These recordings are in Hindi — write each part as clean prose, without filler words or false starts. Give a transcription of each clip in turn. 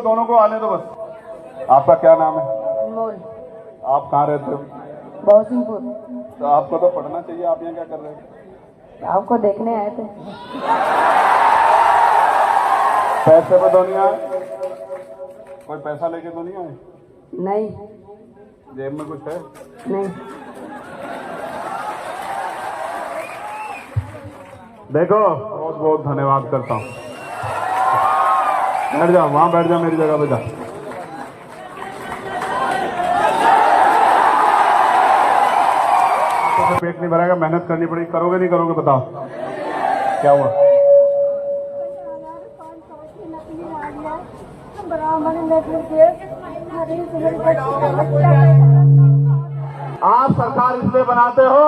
दोनों को आने दो बस। आपका क्या नाम है? अनमोल। आप कहाँ रहते हो? बहुसिंहपुर। तो आपको तो पढ़ना चाहिए, आप यहाँ क्या कर रहे हो? आपको देखने आए थे। पैसे पे तो नहीं आए? कोई पैसा लेके तो नहीं आए? नहीं। जेब में कुछ है? नहीं। देखो, बहुत बहुत धन्यवाद करता हूँ। बैठ जाओ, वहां बैठ जाओ, मेरी जगह पे जा। तो पेट नहीं भरेगा, मेहनत करनी पड़ेगी। करोगे नहीं करोगे बताओ? क्या हुआ? आप सरकार इसलिए बनाते हो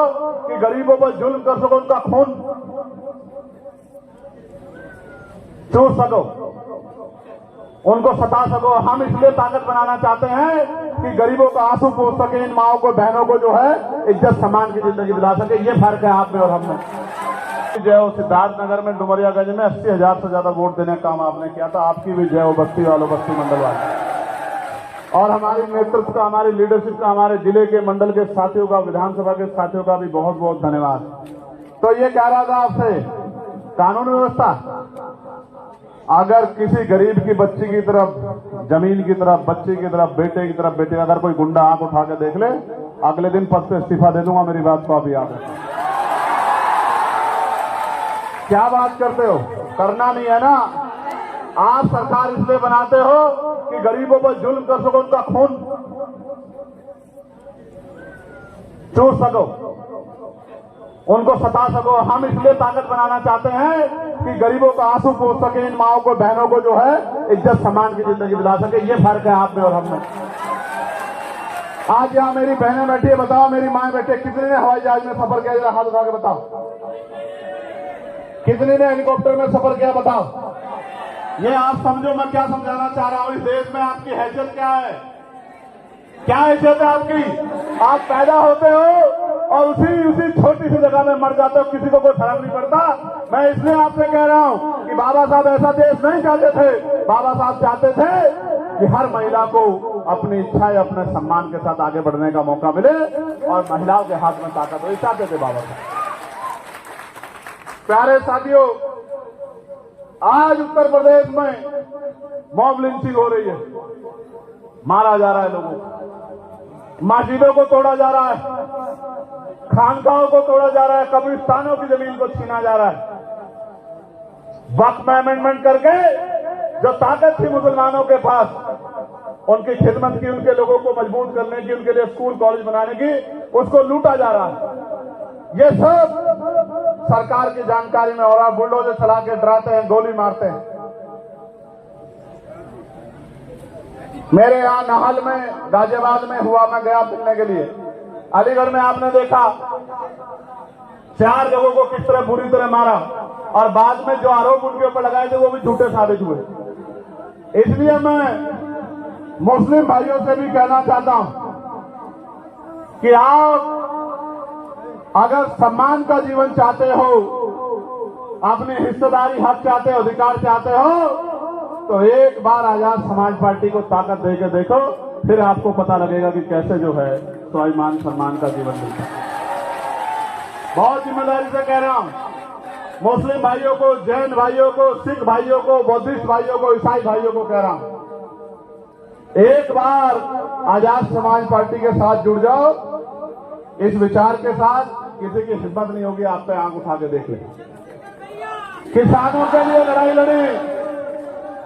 कि गरीबों पर जुल्म कर सको, उनका खून चूस सको, उनको सता सको। हम इसलिए ताकत बनाना चाहते हैं कि गरीबों का आंसू पोंछ सके, इन माओं को, बहनों को जो है इज्जत सम्मान की जिंदगी दिला सके। ये फर्क है आप में और हम में। जय हो सिद्धार्थनगर में, डुमरियागंज में 80,000 से ज्यादा वोट देने का काम आपने किया था। आपकी भी जय हो बस्ती वालों, बस्ती मंडल वाले। और हमारी नेतृत्व का, हमारी लीडरशिप का, हमारे जिले के मंडल के साथियों का, विधानसभा के साथियों का भी बहुत बहुत धन्यवाद। तो ये कह रहा था आपसे, कानून व्यवस्था, अगर किसी गरीब की बच्ची की तरफ, जमीन की तरफ, बच्ची की तरफ, बेटे की तरफ, बेटे, अगर कोई गुंडा आंख उठा के देख ले, अगले दिन पद से इस्तीफा दे दूंगा। मेरी बात को आप याद रखें। क्या बात करते हो? करना नहीं है ना। आप सरकार इसलिए बनाते हो कि गरीबों पर जुल्म कर सको, उनका खून चूस सको, उनको सता सको। हम इसलिए ताकत बनाना चाहते हैं कि गरीबों का आंसू पोंछ सके, इन माओं को, बहनों को जो है इज्जत सम्मान की जिंदगी दिला सके। ये फर्क है आप में और हम में। आज यहाँ मेरी बहनें बैठी है, बताओ मेरी माए बैठे, कितने ने हवाई जहाज में सफर किया? जरा हाथ उठा के बताओ। कितने ने हेलीकॉप्टर में सफर किया? बताओ। ये आप समझो मैं क्या समझाना चाह रहा हूं। इस देश में आपकी हैसियत क्या है? क्या हैसियत है आपकी? आप पैदा होते हो और उसी छोटी सी जगह में मर जाते हो, किसी को कोई फर्क नहीं पड़ता। मैं इसलिए आपसे कह रहा हूं कि बाबा साहब ऐसा देश नहीं चाहते थे। बाबा साहब चाहते थे कि हर महिला को अपनी इच्छा या अपने सम्मान के साथ आगे बढ़ने का मौका मिले और महिलाओं के हाथ में ताकत हो, चाहते थे बाबा साहब। प्यारे साथियों, आज उत्तर प्रदेश में मॉब लिंचिंग हो रही है, मारा जा रहा है लोगों को, मस्जिदों को तोड़ा जा रहा है, खानकाहों को तोड़ा जा रहा है, कब्रिस्तानों की जमीन को छीना जा रहा है। वक्फ में अमेंडमेंट करके जो ताकत थी मुसलमानों के पास, उनकी खिदमत की, उनके लोगों को मजबूत करने की, उनके लिए स्कूल कॉलेज बनाने की, उसको लूटा जा रहा है। ये सब सरकार की जानकारी में, और आप बुलडोजर चला के डराते हैं, गोली मारते हैं। मेरे यहां नाहल में, गाजियाबाद में हुआ, मैं गया मिलने के लिए। अलीगढ़ में आपने देखा 4 लोगों को किस तरह बुरी तरह मारा, और बाद में जो आरोप उनके ऊपर लगाए थे वो भी झूठे साबित हुए। इसलिए मैं मुस्लिम भाइयों से भी कहना चाहता हूं कि आप अगर सम्मान का जीवन चाहते हो, अपनी हिस्सेदारी, हक चाहते हो, अधिकार चाहते हो, तो एक बार आजाद समाज पार्टी को ताकत देकर देखो, फिर आपको पता लगेगा कि कैसे जो है स्वाभिमान सम्मान का जीवन मिलता है। बहुत जिम्मेदारी से कह रहा हूं, मुस्लिम भाइयों को, जैन भाइयों को, सिख भाइयों को, बौद्धिस्ट भाइयों को, ईसाई भाइयों को कह रहा हूं, एक बार आजाद समाज पार्टी के साथ जुड़ जाओ। इस विचार के साथ किसी की हिम्मत नहीं होगी आप पे आंख उठा के देख ले। किसानों के लिए लड़ाई लड़ी,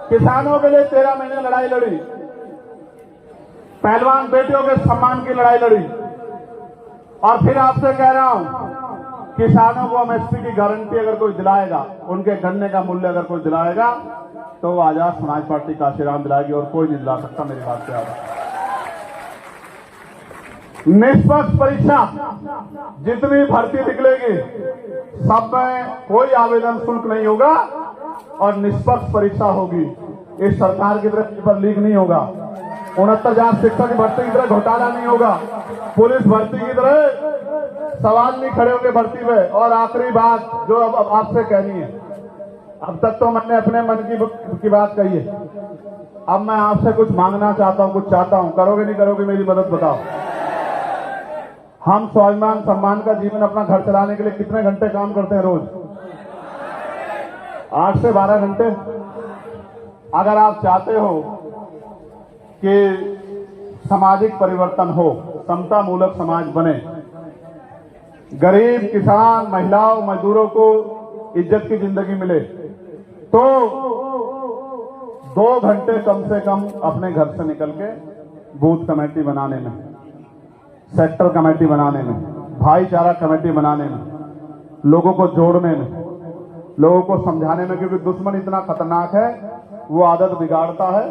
किसानों के लिए 13 महीने लड़ाई लड़ी, पहलवान बेटियों के सम्मान की लड़ाई लड़ी। और फिर आपसे कह रहा हूं, किसानों को एमएसपी की गारंटी अगर कोई दिलाएगा, उनके गन्ने का मूल्य अगर कोई दिलाएगा, तो आजाद समाज पार्टी काशीराम दिलाएगी, और कोई नहीं दिला सकता। मेरी बात से आप निष्पक्ष परीक्षा, जितनी भर्ती निकलेगी सब में कोई आवेदन शुल्क नहीं होगा और निष्पक्ष परीक्षा होगी। इस सरकार की तरफ पेपर लीक नहीं होगा, 69,000 शिक्षक भर्ती की तरह घोटाला नहीं होगा, पुलिस भर्ती की तरह सवाल नहीं खड़े होंगे भर्ती में। और आखिरी बात जो अब आपसे कहनी है, अब तक तो मैंने अपने मन की बात कही है, अब मैं आपसे कुछ मांगना चाहता हूं, कुछ चाहता हूं, करोगे नहीं करोगे मेरी मदद बताओ। हम स्वाभिमान सम्मान का जीवन अपना घर चलाने के लिए कितने घंटे काम करते हैं रोज? 8 से 12 घंटे। अगर आप चाहते हो कि सामाजिक परिवर्तन हो, समता मूलक समाज बने, गरीब किसान महिलाओं मजदूरों को इज्जत की जिंदगी मिले, तो 2 घंटे कम से कम अपने घर से निकल के बूथ कमेटी बनाने में, सेक्टर कमेटी बनाने में, भाईचारा कमेटी बनाने में, लोगों को जोड़ने में, लोगों को समझाने में, क्योंकि दुश्मन इतना खतरनाक है, वो आदत बिगाड़ता है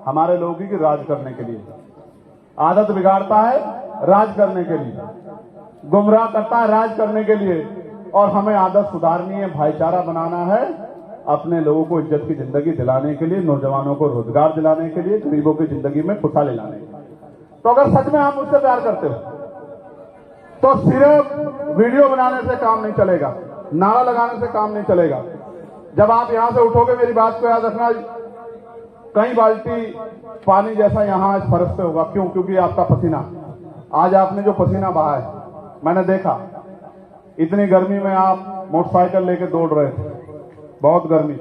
हमारे लोगों की राज करने के लिए, आदत बिगाड़ता है राज करने के लिए, गुमराह करता है राज करने के लिए। और हमें आदत सुधारनी है, भाईचारा बनाना है, अपने लोगों को इज्जत की जिंदगी दिलाने के लिए, नौजवानों को रोजगार दिलाने के लिए, गरीबों की जिंदगी में खुशहाली लाने के लिए। तो अगर सच में आप मुझसे प्यार करते हो तो सिर्फ वीडियो बनाने से काम नहीं चलेगा, नारा लगाने से काम नहीं चलेगा। जब आप यहां से उठोगे, मेरी बात को याद रखना, कई बाल्टी पानी जैसा यहां इस फर्श पे होगा। क्यों? क्योंकि आपका पसीना, आज आपने जो पसीना बहा है, मैंने देखा इतनी गर्मी में आप मोटरसाइकिल लेके दौड़ रहे थे, बहुत गर्मी,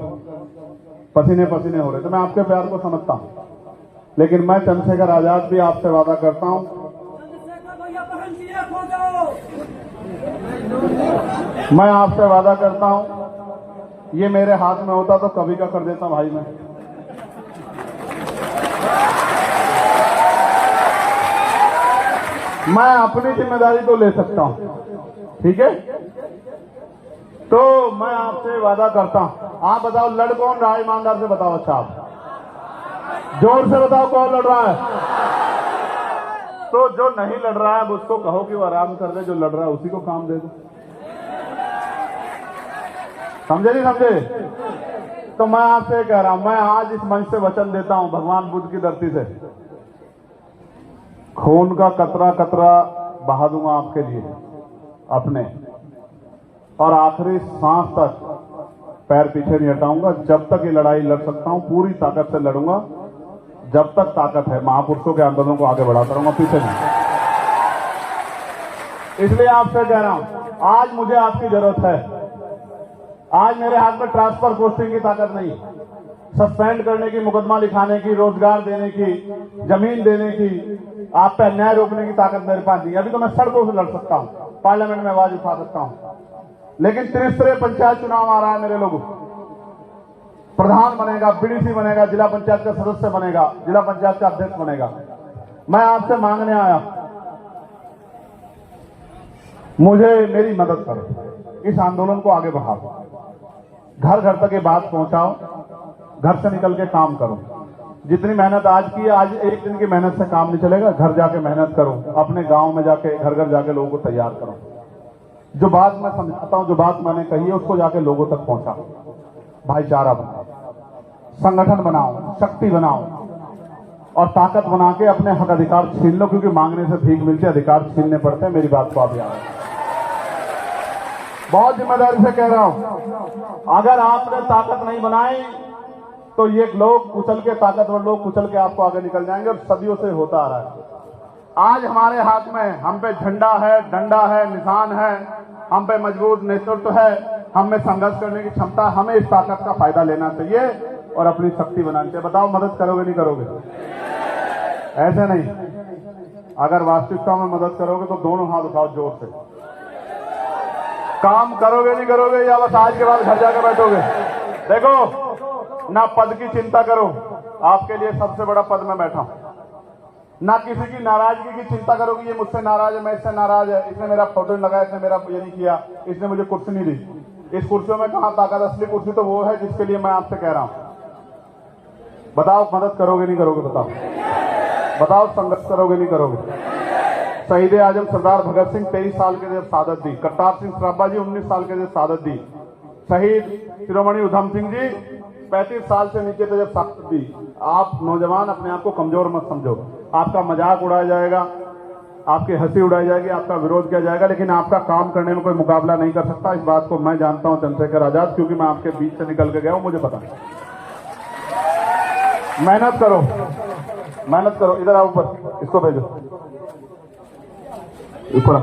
पसीने पसीने हो रहे थे। मैं आपके प्यार को समझता हूं, लेकिन मैं चंद्रशेखर आजाद भी आपसे वादा करता हूं, मैं आपसे वादा करता हूं, ये मेरे हाथ में होता तो कभी का कर देता भाई। मैं अपनी जिम्मेदारी तो ले सकता हूं, ठीक है? तो मैं आपसे वादा करता हूं, आप बताओ लड़ कौन रहा है? ईमानदार से बताओ। अच्छा, आप जोर से बताओ कौन लड़ रहा है? तो जो नहीं लड़ रहा है उसको कहो कि वो आराम कर दे, जो लड़ रहा है उसी को काम दे दो। समझे नहीं समझे? तो मैं आपसे कह रहा हूं, मैं आज इस मंच से वचन देता हूं, भगवान बुद्ध की धरती से, खून का कतरा कतरा बहा दूंगा आपके लिए अपने, और आखिरी सांस तक पैर पीछे नहीं हटाऊंगा। जब तक ये लड़ाई लड़ सकता हूं पूरी ताकत से लड़ूंगा, जब तक ताकत है। महापुरुषों के आंदोलन को आगे बढ़ाता रहूंगा, पीछे नहीं। इसलिए आपसे कह रहा हूं, आज मुझे आपकी जरूरत है। आज मेरे हाथ में ट्रांसफर पोस्टिंग की ताकत नहीं, सस्पेंड करने की, मुकदमा लिखाने की, रोजगार देने की, जमीन देने की, आप पे अन्याय रोकने की ताकत मेरे पास नहीं। अभी तो मैं सड़कों से लड़ सकता हूं, पार्लियामेंट में आवाज उठा सकता हूं, लेकिन त्रिस्तरीय पंचायत चुनाव आ रहा है मेरे लोगों, प्रधान बनेगा, बीडीसी बनेगा, जिला पंचायत का सदस्य बनेगा, जिला पंचायत का अध्यक्ष बनेगा। मैं आपसे मांगने आया, मुझे मेरी मदद करो, इस आंदोलन को आगे बढ़ाओ, घर घर तक ये बात पहुंचाओ, घर से निकल के काम करो। जितनी मेहनत आज की है, आज एक दिन की मेहनत से काम नहीं चलेगा, घर जाके मेहनत करो, अपने गांव में जाके घर घर जाके लोगों को तैयार करो। जो बात मैं समझाता हूं, जो बात मैंने कही है, उसको जाके लोगों तक पहुंचाओ, भाईचारा बनाओ, संगठन बनाओ, शक्ति बनाओ, और ताकत बना के अपने हक अधिकार छीन लो, क्योंकि मांगने से भीख मिलती है, अधिकार छीनने पड़ते हैं। मेरी बात को आप याद रखें, बहुत जिम्मेदारी से कह रहा हूं। अगर आपने ताकत नहीं बनाई तो ये लोग कुचल के, ताकतवर लोग कुचल के आपको आगे निकल जाएंगे, और सदियों से होता आ रहा है। आज हमारे हाथ में, हम पे झंडा है, डंडा है, निशान है, हम पे मजबूत नेतृत्व है, हम में संघर्ष करने की क्षमता। हमें इस ताकत का फायदा लेना चाहिए और अपनी शक्ति बनानी चाहिए। बताओ मदद करोगे नहीं करोगे? ऐसे नहीं, अगर वास्तविकता में मदद करोगे तो दोनों हाथ उठाओ जोर से। काम करोगे नहीं करोगे, या बस आज के बाद घर जाकर बैठोगे? देखो, ना पद की चिंता करो, आपके लिए सबसे बड़ा पद में बैठा हूं। ना किसी की नाराजगी की चिंता करो कि ये मुझसे नाराज है, मैं इससे नाराज है, इसने मेरा फोटो लगाया, इसने मेरा ये नहीं किया, इसने मुझे कुर्सी नहीं दी। इस कुर्सियों में कहां ताकत? असली कुर्सी तो वो है जिसके लिए मैं आपसे कह रहा हूं। बताओ मदद करोगे नहीं करोगे? बताओ, बताओ संघर्ष करोगे नहीं करोगे? शहीद आजम सरदार भगत सिंह 23 साल के जब शहादत दी, करतार सिंह सराभा जी 19 साल के जब शहादत दी, शहीद शिरोमणि उधम सिंह जी 35 साल से नीचे थे जब शहादत दी। आप नौजवान अपने आप को कमजोर मत समझो, आपका मजाक उड़ाया जाएगा, आपकी हंसी उड़ाई जाएगी, आपका विरोध किया जाएगा, लेकिन आपका काम करने में कोई मुकाबला नहीं कर सकता। इस बात को मैं जानता हूं चंद्रशेखर आजाद, क्योंकि मैं आपके बीच से निकल के गया हूं, मुझे पता है। मेहनत करो, इधर आओ ऊपर, इसको भेजो ऊपर,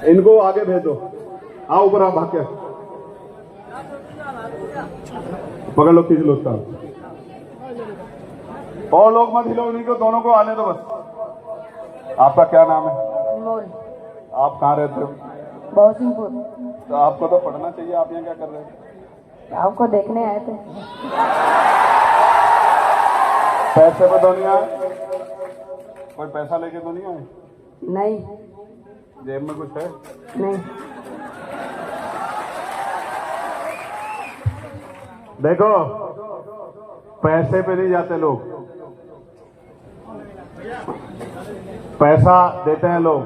इनको आगे भेजो, आओ ऊपर, आओ भाग के पकड़ लो, खींच लो उसका, और लोग मत हिलो, इनको दोनों को आने दो बस। आपका क्या नाम है? अनमोल। आप कहाँ रहते हो? बहुसिंहपुर। तो आपको तो पढ़ना चाहिए, आप यहाँ क्या कर रहे हैं? आपको देखने आए थे। पैसे पे तो नहीं आए? कोई पैसा लेके तो नहीं आए? नहीं। जेब में कुछ है? नहीं। देखो, पैसे पे नहीं जाते लोग, पैसा देते हैं लोग,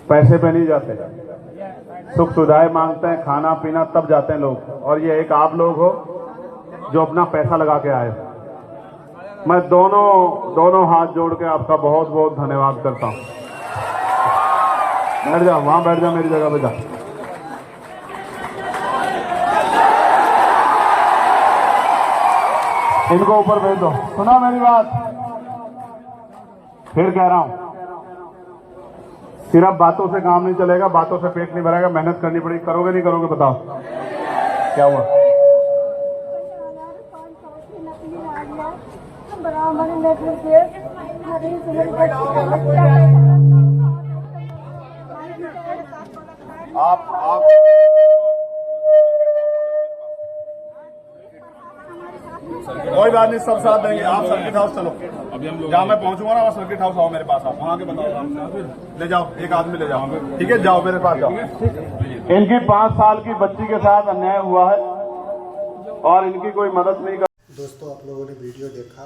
पैसे पे नहीं जाते। सुख सुविधाएं मांगते हैं, खाना पीना, तब जाते हैं लोग। और ये एक आप लोग हो जो अपना पैसा लगा के आए। मैं दोनों हाथ जोड़ के आपका बहुत बहुत धन्यवाद करता हूं। बैठ जाओ, वहां बैठ जाओ, मेरी जगह पे जाओ। इनको ऊपर भेज दो। सुना मेरी बात? फिर कह रहा हूं, सिर्फ बातों से काम नहीं चलेगा, बातों से पेट नहीं भरेगा, मेहनत करनी पड़ेगी। करोगे नहीं करोगे? बताओ क्या हुआ? आप कोई बात नहीं, सब साथ देंगे। आप सर्किट हाउस चलो, अभी हम लोग जहाँ मैं पहुंचूंगा ना, सर्किट हाउस आओ मेरे पास। आप वहां के बताओ, ले जाओ, एक आदमी ले जाओ, ठीक है? जाओ मेरे पास जाओ। इनकी 5 साल की बच्ची के साथ अन्याय हुआ है और इनकी कोई मदद नहीं कर। दोस्तों, आप लोगों ने वीडियो देखा,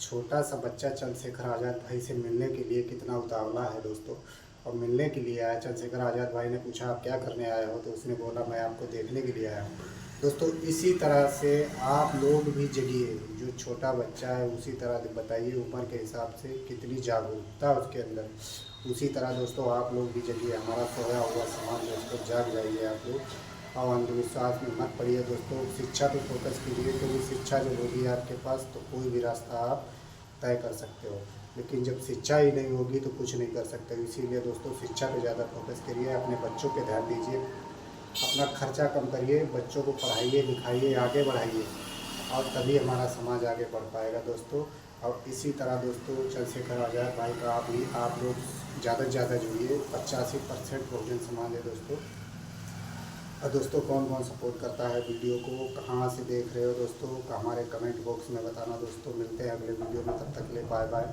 छोटा सा बच्चा चंद्रशेखर आज़ाद भाई से मिलने के लिए कितना उतावला है दोस्तों, और मिलने के लिए आया। चंद्रशेखर आज़ाद भाई ने पूछा आप क्या करने आए हो, तो उसने बोला मैं आपको देखने के लिए आया हूँ। दोस्तों, इसी तरह से आप लोग भी जगिए। जो छोटा बच्चा है उसी तरह बताइए उम्र के हिसाब से कितनी जागरूकता उसके अंदर, उसी तरह दोस्तों आप लोग भी जगिए। हमारा सोया हुआ समाज दोस्तों, जाग जाइए आप लोग, और अंधविश्वास में मत पड़िए दोस्तों। शिक्षा पे फोकस कीजिए, क्योंकि शिक्षा जब होगी आपके पास तो कोई भी रास्ता आप तय कर सकते हो। लेकिन जब शिक्षा ही नहीं होगी तो कुछ नहीं कर सकते। इसीलिए दोस्तों शिक्षा पे ज़्यादा फोकस करिए, अपने बच्चों पे ध्यान दीजिए, अपना खर्चा कम करिए, बच्चों को पढ़ाइए लिखाइए, आगे बढ़ाइए, और तभी हमारा समाज आगे बढ़ पाएगा दोस्तों। और इसी तरह दोस्तों चंद्रशेखर आज़ाद भाई का आप लोग ज़्यादा से ज़्यादा जुड़िए। 85% बहुजन समाज है दोस्तों। और दोस्तों, कौन कौन सपोर्ट करता है वीडियो को, कहाँ से देख रहे हो दोस्तों, हमारे कमेंट बॉक्स में बताना दोस्तों। मिलते हैं अगले वीडियो में, तब तक के लिए बाय बाय।